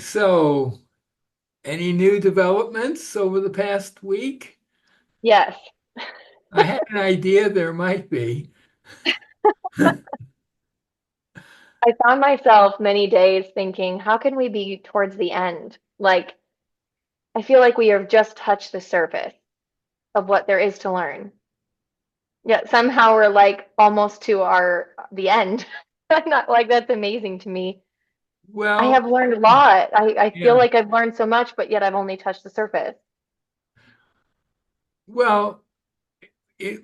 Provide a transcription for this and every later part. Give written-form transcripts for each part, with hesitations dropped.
So, any new developments over the past week? Yes, I had an idea there might be. I found myself many days thinking, how can we be towards the end? Like, I feel like we have just touched the surface of what there is to learn. Yet somehow we're like almost to the end. I'm not like that's amazing to me. I Well, have learned a lot. I feel yeah. like I've learned so much, but yet I've only touched the surface. Well, it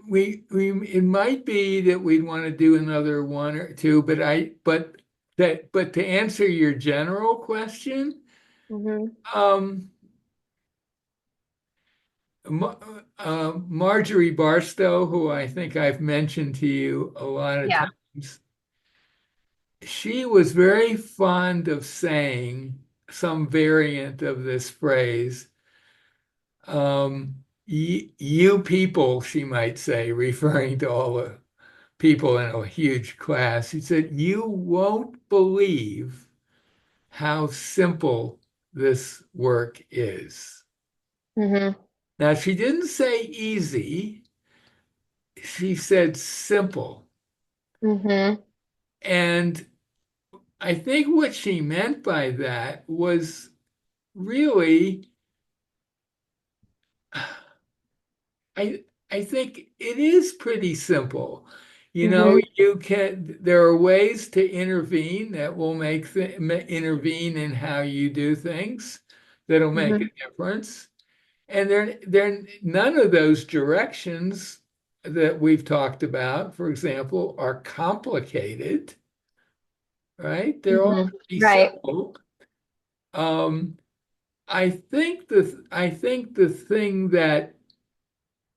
might be that we'd want to do another one or two, but to answer your general question, Hmm. um, Marjorie Barstow, who I think I've mentioned to you a lot of Yeah. times, she was very fond of saying some variant of this phrase. You people, she might say, referring to all the people in a huge class. She said, you won't believe how simple this work is. Hmm. Now, she didn't say easy, she said simple. Hmm. And I think what she meant by that was really, I I think it is pretty simple. You know, Hmm. there are ways to intervene that will intervene in how you do things that'll make Hmm. a difference. And none of those directions that we've talked about, for example, are complicated, right? They're all Hmm. pretty Right. simple. Um, I think the thing that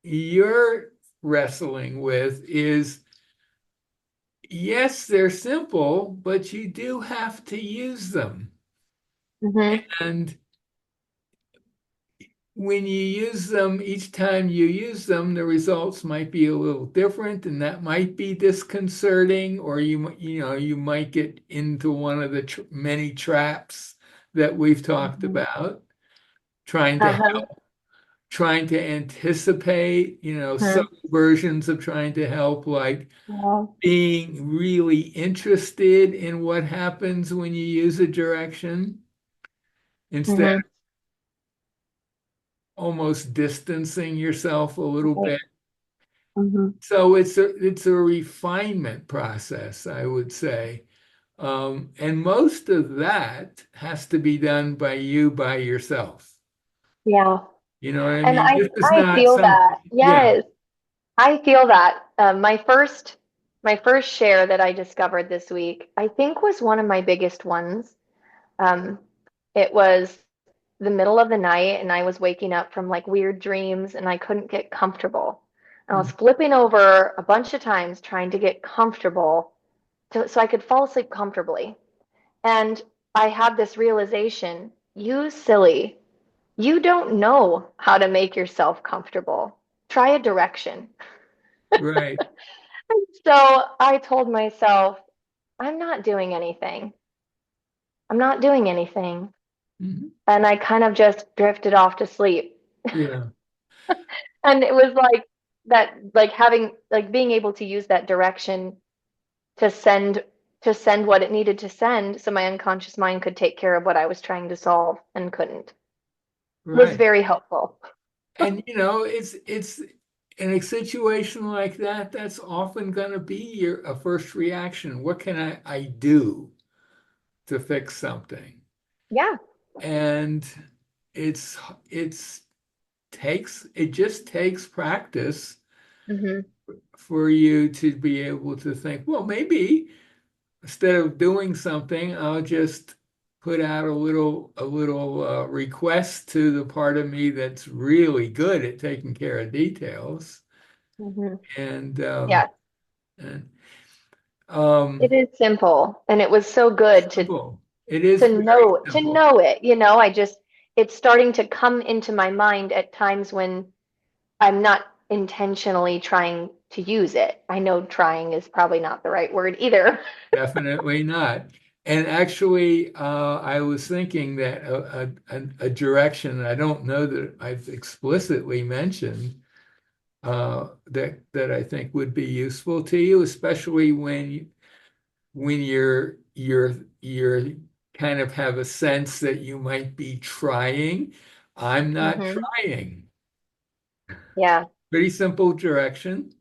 you're wrestling with is yes, they're simple, but you do have to use them. Hmm. And when you use them, each time you use them, the results might be a little different, and that might be disconcerting, or you might get into one of the tr many traps that we've talked Hmm. about, trying to Uh-huh. trying to anticipate, some Hmm. versions of trying to help, like Yeah. being really interested in what happens when you use a direction instead Hmm. of almost distancing yourself a little Right. bit. Hmm. So it's a refinement process, I would say. And most of that has to be done by you by yourself. Yeah. You know what I And mean? I This is I not feel some, that. yeah. Yes. I feel that. My first share that I discovered this week, I think was one of my biggest ones. Um, it was the middle of the night and I was waking up from like weird dreams and I couldn't get comfortable. And I was flipping over a bunch of times trying to get comfortable so I could fall asleep comfortably. And I had this realization, you silly, you don't know how to make yourself comfortable. Try a direction. Right. So I told myself, I'm not doing anything. I'm not doing anything. Mhm. And I kind of just drifted off to sleep. Yeah. And it was like that, like having, like being able to use that direction to send what it needed to send so my unconscious mind could take care of what I was trying to solve and couldn't was Right. very helpful. And it's in a situation like that, that's often going to be your a first reaction. What can I do to fix something? Yeah. And it's it's it just takes practice Hmm. for you to be able to think, well, maybe instead of doing something, I'll just put out a little request to the part of me that's really good at taking care of details. Hmm. And Yeah. and It um, is simple. And it was so good to simple. It is to very know to simple. know it. I just it's starting to come into my mind at times when I'm not intentionally trying to use it. I know trying is probably not the right word either. Definitely not. And actually, I was thinking that a direction I don't know that I've explicitly mentioned that I think would be useful to you, especially when you're kind of have a sense that you might be trying. I'm not Hmm. trying. Yeah. Pretty simple direction.